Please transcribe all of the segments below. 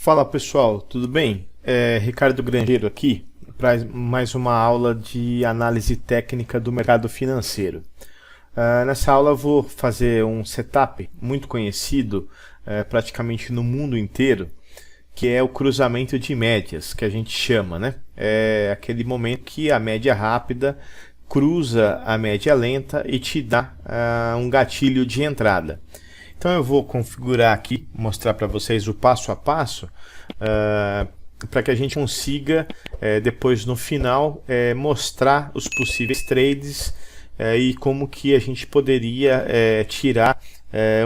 Fala pessoal, tudo bem? Ricardo Grangeiro aqui para mais uma aula de análise técnica do mercado financeiro. Nessa aula eu vou fazer um setup muito conhecido praticamente no mundo inteiro, que é o cruzamento de médias, que a gente chama, né? É aquele momento que a média rápida cruza a média lenta e te dá um gatilho de entrada. Então eu vou configurar aqui, mostrar para vocês o passo a passo, para que a gente consiga depois no final mostrar os possíveis trades e como que a gente poderia tirar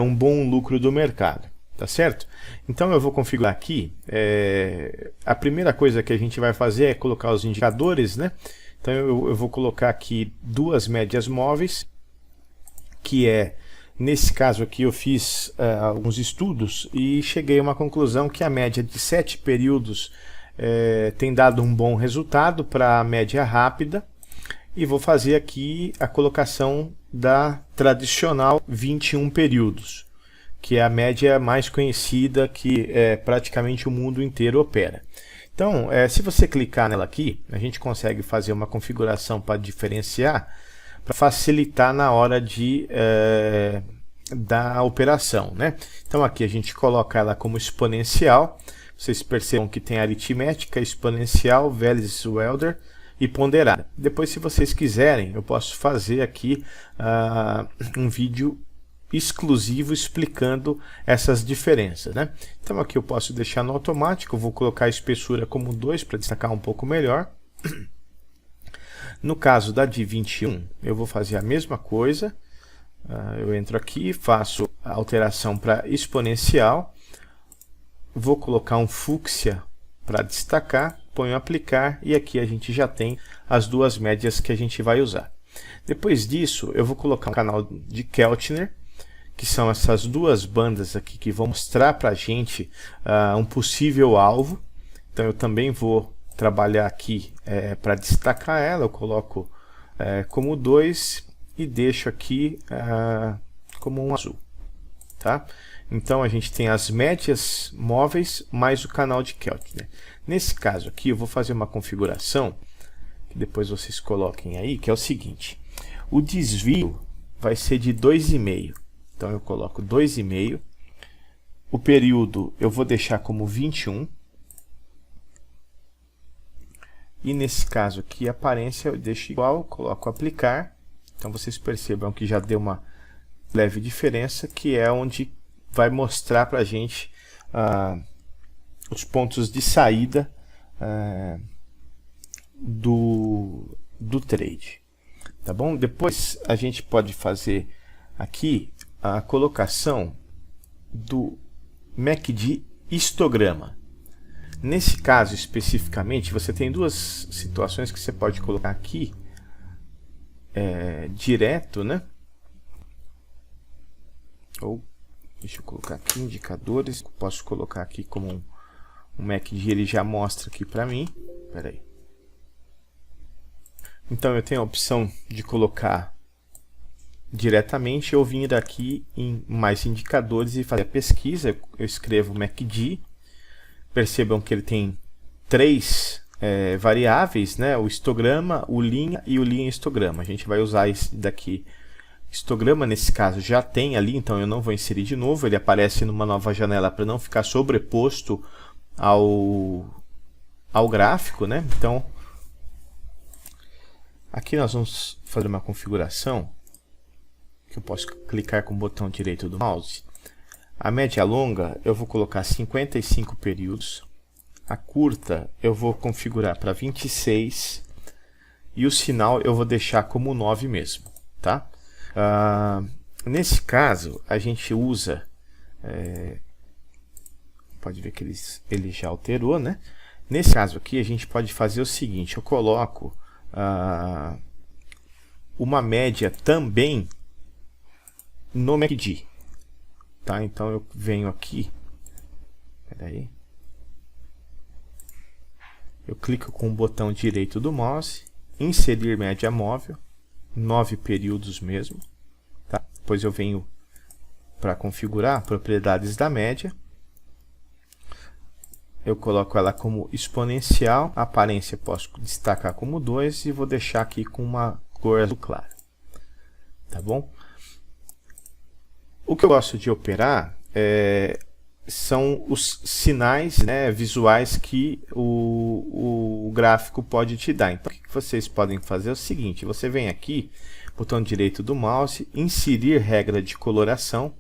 um bom lucro do mercado, tá certo? Então eu vou configurar aqui, a primeira coisa que a gente vai fazer é colocar os indicadores, né? Então eu vou colocar aqui duas médias móveis, que nesse caso aqui eu fiz alguns estudos e cheguei a uma conclusão que a média de 7 períodos tem dado um bom resultado para a média rápida, e vou fazer aqui a colocação da tradicional 21 períodos, que é a média mais conhecida que praticamente o mundo inteiro opera. Então, se você clicar nela aqui, a gente consegue fazer uma configuração para diferenciar, para facilitar na hora da operação, né? Então aqui a gente coloca ela como exponencial. Vocês percebam que tem aritmética, exponencial, Wells-Welder e ponderada. Depois, se vocês quiserem, eu posso fazer aqui um vídeo exclusivo explicando essas diferenças, né? Então aqui eu posso deixar no automático, vou colocar a espessura como 2 para destacar um pouco melhor. No caso da de 21, eu vou fazer a mesma coisa. Eu entro aqui, faço a alteração para exponencial, vou colocar um fúcsia para destacar, ponho aplicar e aqui a gente já tem as duas médias que a gente vai usar. Depois disso, eu vou colocar um canal de Keltner, que são essas duas bandas aqui que vão mostrar para a gente um possível alvo. Então eu também vou trabalhar aqui para destacar ela, eu coloco como 2 e deixo aqui como um azul, tá? Então a gente tem as médias móveis mais o canal de Keltner. Nesse caso aqui eu vou fazer uma configuração que depois vocês coloquem aí, que é o seguinte: o desvio vai ser de 2,5. Então eu coloco 2,5. O período eu vou deixar como 21. E nesse caso aqui a aparência eu deixo igual, coloco aplicar. Então vocês percebam que já deu uma leve diferença, que é onde vai mostrar para a gente os pontos de saída do trade. Tá bom? Depois a gente pode fazer aqui a colocação do MACD histograma. Nesse caso especificamente, você tem duas situações que você pode colocar aqui direto, né? Ou deixa eu colocar aqui indicadores. Posso colocar aqui como um MACD, ele já mostra aqui para mim. Espera aí. Então eu tenho a opção de colocar diretamente ou vir aqui em mais indicadores e fazer a pesquisa. Eu escrevo MACD. Percebam que ele tem 3 variáveis, né? O histograma, o linha e o linha histograma. A gente vai usar esse daqui. Histograma, nesse caso, já tem ali, então eu não vou inserir de novo. Ele aparece numa nova janela para não ficar sobreposto ao gráfico, né? Então, aqui nós vamos fazer uma configuração que eu posso clicar com o botão direito do mouse. A média longa eu vou colocar 55 períodos. A curta eu vou configurar para 26. E o sinal eu vou deixar como 9 mesmo, tá? Nesse caso, a gente usa... pode ver que ele já alterou, né? Nesse caso aqui, a gente pode fazer o seguinte. Eu coloco uma média também no MACD. Tá? Então eu venho aqui, peraí, eu clico com o botão direito do mouse, inserir média móvel, 9 períodos mesmo, tá? Depois eu venho para configurar propriedades da média, eu coloco ela como exponencial, a aparência posso destacar como 2 e vou deixar aqui com uma cor azul clara. Tá bom? O que eu gosto de operar são os sinais, né, visuais que o gráfico pode te dar. Então, o que vocês podem fazer é o seguinte: você vem aqui, botão direito do mouse, inserir regra de coloração.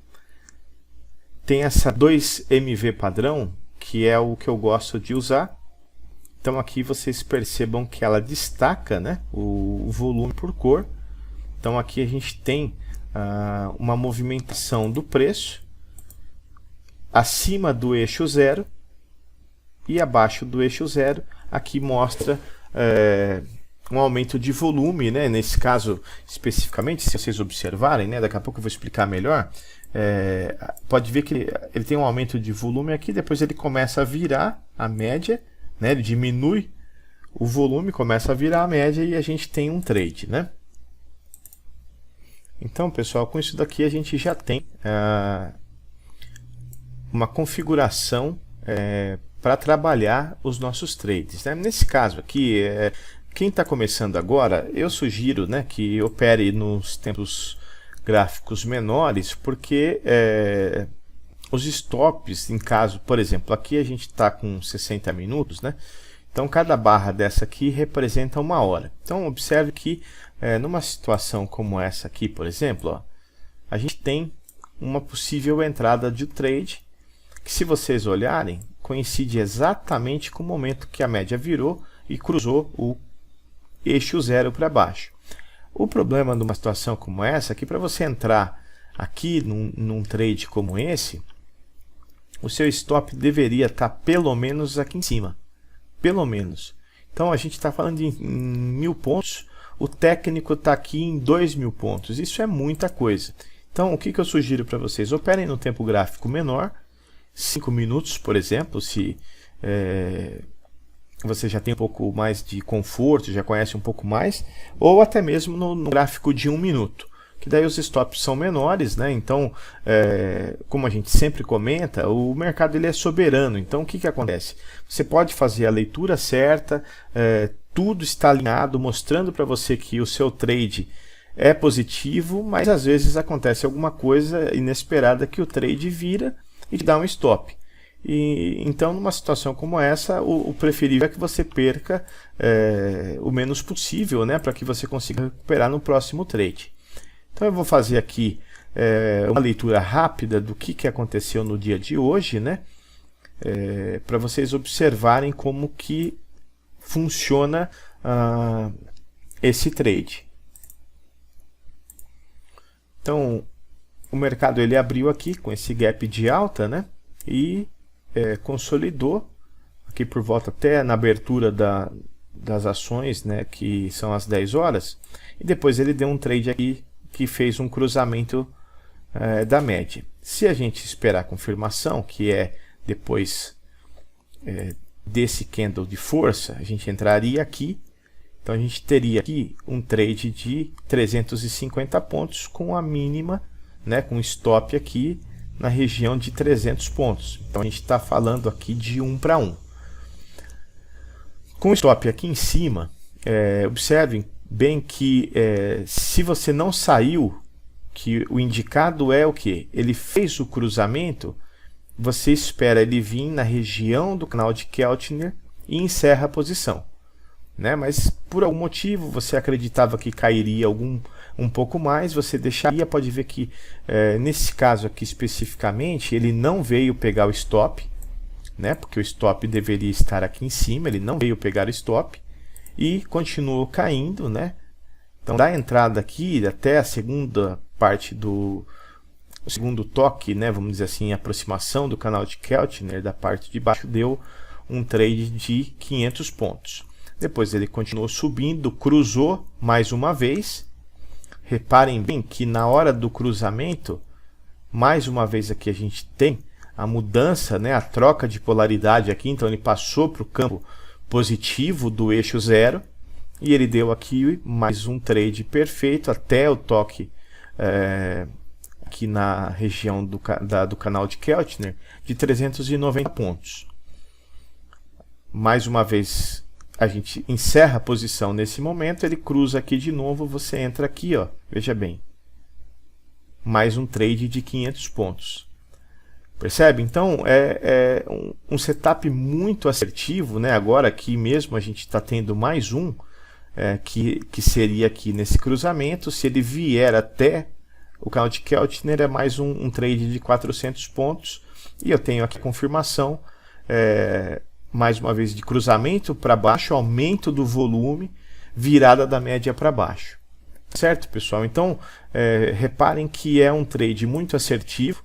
Tem essa 2MV padrão, que é o que eu gosto de usar. Então aqui vocês percebam que ela destaca, né, o volume por cor. Então aqui a gente tem uma movimentação do preço acima do eixo 0 e abaixo do eixo 0. Aqui mostra um aumento de volume, né? Nesse caso especificamente, se vocês observarem, né, daqui a pouco eu vou explicar melhor. Pode ver que ele tem um aumento de volume aqui, depois ele começa a virar a média, né? Ele diminui o volume, começa a virar a média e a gente tem um trade, né? Então, pessoal, com isso daqui a gente já tem uma configuração para trabalhar os nossos trades, né? Nesse caso aqui, quem está começando agora, eu sugiro, né, que opere nos tempos gráficos menores, porque os stops, em caso, por exemplo, aqui a gente está com 60 minutos, né? Então cada barra dessa aqui representa 1 hora. Então observe que numa situação como essa aqui, por exemplo, ó, a gente tem uma possível entrada de trade, que se vocês olharem, coincide exatamente com o momento que a média virou e cruzou o eixo 0 para baixo. O problema numa situação como essa é que para você entrar aqui num trade como esse, o seu stop deveria estar pelo menos aqui em cima. Pelo menos. Então a gente está falando de 1000 pontos, o técnico está aqui em 2000 pontos. Isso é muita coisa. Então o que eu sugiro para vocês? Operem no tempo gráfico menor, 5 minutos, por exemplo, se você já tem um pouco mais de conforto, já conhece um pouco mais, ou até mesmo no gráfico de 1 minuto, que daí os stops são menores, né? Então, como a gente sempre comenta, o mercado ele é soberano. Então, o que acontece? Você pode fazer a leitura certa, tudo está alinhado, mostrando para você que o seu trade é positivo, mas às vezes acontece alguma coisa inesperada que o trade vira e te dá um stop. Então, numa situação como essa, o preferível é que você perca o menos possível, né, para que você consiga recuperar no próximo trade. Então, eu vou fazer aqui uma leitura rápida do que aconteceu no dia de hoje, né, para vocês observarem como que funciona esse trade. Então, o mercado ele abriu aqui com esse gap de alta, né, e consolidou aqui por volta até na abertura das ações, né, que são as 10 horas, e depois ele deu um trade aqui que fez um cruzamento da média. Se a gente esperar a confirmação, que é depois desse candle de força, a gente entraria aqui, então a gente teria aqui um trade de 350 pontos com a mínima, né, com stop aqui na região de 300 pontos. Então a gente está falando aqui de 1 para 1. Com o stop aqui em cima, observem bem que se você não saiu, que o indicado é o que? Ele fez o cruzamento, você espera ele vir na região do canal de Keltner e encerra a posição, né? Mas por algum motivo você acreditava que cairia um pouco mais, você deixaria. Pode ver que nesse caso aqui especificamente ele não veio pegar o stop, né? Porque o stop deveria estar aqui em cima, ele não veio pegar o stop e continuou caindo, né? Então da entrada aqui até a segunda parte o segundo toque, né, vamos dizer assim, aproximação do canal de Keltner, da parte de baixo, deu um trade de 500 pontos. Depois ele continuou subindo, cruzou mais uma vez. Reparem bem que na hora do cruzamento, mais uma vez aqui a gente tem a mudança, né, a troca de polaridade aqui. Então ele passou para o campo positivo do eixo 0 e ele deu aqui mais um trade perfeito até o toque aqui na região do canal de Keltner de 390 pontos. mais uma vez a gente encerra a posição nesse momento, ele cruza aqui de novo, você entra aqui, ó, veja bem, mais um trade de 500 pontos. Percebe? Então é um setup muito assertivo, né? Agora aqui mesmo a gente está tendo mais um, que seria aqui nesse cruzamento. Se ele vier até o canal de Keltner, é mais um trade de 400 pontos. E eu tenho aqui a confirmação, mais uma vez, de cruzamento para baixo, aumento do volume, virada da média para baixo. Certo, pessoal? Então, reparem que é um trade muito assertivo,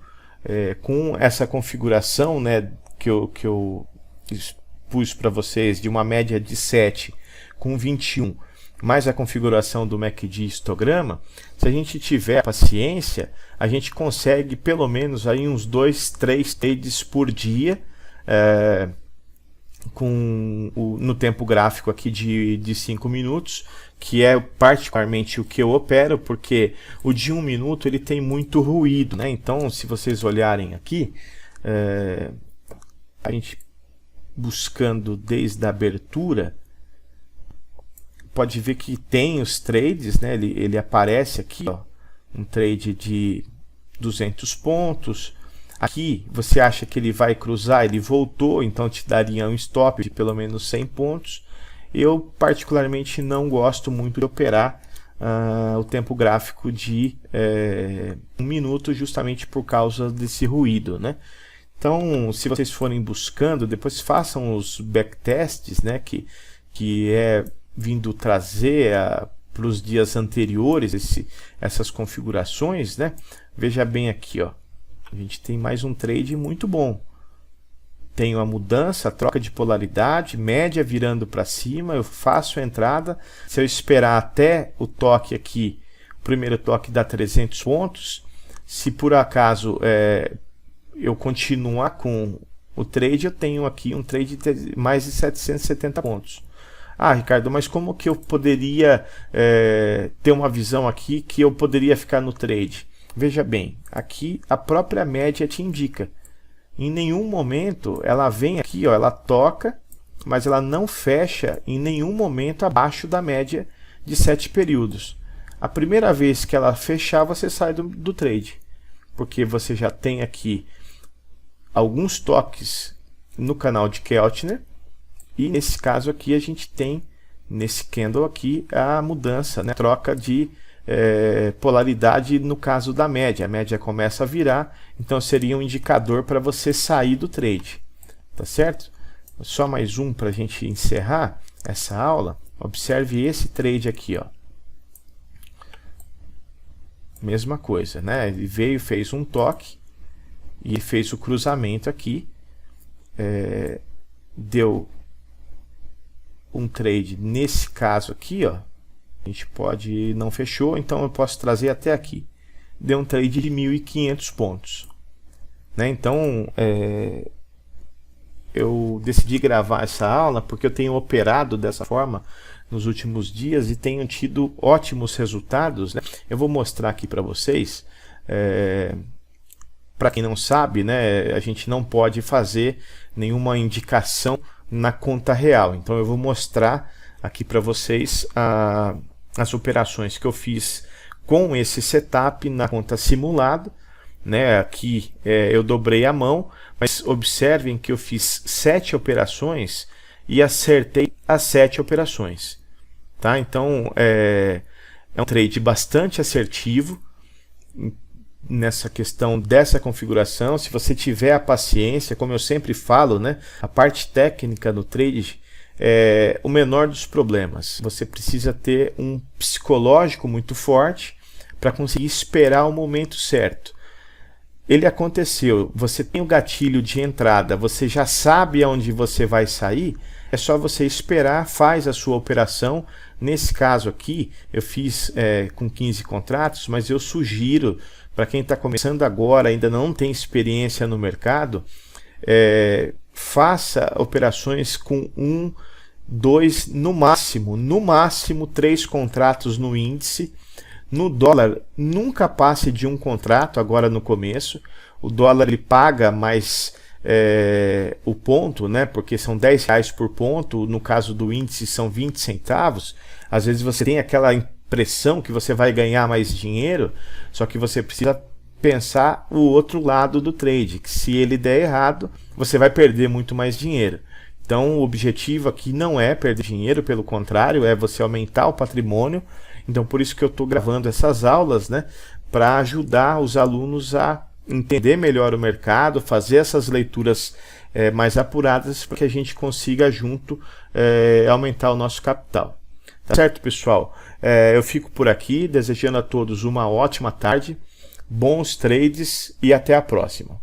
com essa configuração, né, que eu pus para vocês, de uma média de 7 com 21, mais a configuração do MACD histograma. Se a gente tiver paciência, a gente consegue pelo menos aí uns 2, 3 trades por dia, no tempo gráfico aqui de 5 minutos, que é particularmente o que eu opero, porque o de 1 minuto ele tem muito ruído, né? Então, se vocês olharem aqui, a gente buscando desde a abertura, pode ver que tem os trades, né? Ele aparece aqui, ó, um trade de 200 pontos. Aqui você acha que ele vai cruzar, ele voltou, então te daria um stop de pelo menos 100 pontos. Eu particularmente não gosto muito de operar o tempo gráfico de 1 minuto, justamente por causa desse ruído, né? Então, se vocês forem buscando, depois façam os backtests, né, que é vindo trazer para os dias anteriores essas configurações, né? Veja bem aqui, ó, a gente tem mais um trade muito bom. Tenho a mudança, a troca de polaridade, média virando para cima, eu faço a entrada. Se eu esperar até o toque aqui, o primeiro toque dá 300 pontos. Se por acaso eu continuar com o trade, eu tenho aqui um trade de mais de 770 pontos. Ah, Ricardo, mas como que eu poderia ter uma visão aqui que eu poderia ficar no trade? Veja bem, aqui a própria média te indica. Em nenhum momento ela vem aqui, ó, ela toca, mas ela não fecha em nenhum momento abaixo da média de 7 períodos. A primeira vez que ela fechar, você sai do trade, porque você já tem aqui alguns toques no canal de Keltner, e nesse caso aqui a gente tem, nesse candle aqui, a mudança, né, troca de polaridade no caso da média. A média começa a virar, então seria um indicador para você sair do trade, tá certo? Só mais um para a gente encerrar essa aula. Observe esse trade aqui, ó. Mesma coisa, né? Ele veio, fez um toque e fez o cruzamento aqui, deu um trade nesse caso aqui, ó. A gente pode, não fechou, então eu posso trazer até aqui. Deu um trade de 1.500 pontos. Né? Então, eu decidi gravar essa aula porque eu tenho operado dessa forma nos últimos dias e tenho tido ótimos resultados. Né? Eu vou mostrar aqui para vocês. Para quem não sabe, né, a gente não pode fazer nenhuma indicação na conta real. Então eu vou mostrar aqui para vocês as operações que eu fiz com esse setup na conta simulada, né? Aqui eu dobrei a mão, mas observem que eu fiz 7 operações e acertei as 7 operações, tá? Então é um trade bastante assertivo nessa questão dessa configuração. Se você tiver a paciência, como eu sempre falo, né, a parte técnica do trade é o menor dos problemas. Você precisa ter um psicológico muito forte para conseguir esperar o momento certo. Ele aconteceu, você tem o gatilho de entrada, você já sabe aonde você vai sair, é só você esperar, faz a sua operação. Nesse caso aqui, eu fiz com 15 contratos, mas eu sugiro para quem está começando agora, ainda não tem experiência no mercado, faça operações com 1, 2, no máximo 3 contratos no índice. No dólar, nunca passe de um contrato agora no começo. O dólar ele paga mais o ponto, né? Porque são R$10 por ponto, no caso do índice são 20 centavos, às vezes você tem aquela impressão que você vai ganhar mais dinheiro, só que você precisa pensar o outro lado do trade, que se ele der errado, você vai perder muito mais dinheiro. Então o objetivo aqui não é perder dinheiro, pelo contrário, é você aumentar o patrimônio. Então por isso que eu estou gravando essas aulas, né, para ajudar os alunos a entender melhor o mercado, fazer essas leituras mais apuradas, para que a gente consiga junto aumentar o nosso capital. Tá certo, pessoal? Eu fico por aqui, desejando a todos uma ótima tarde, bons trades e até a próxima.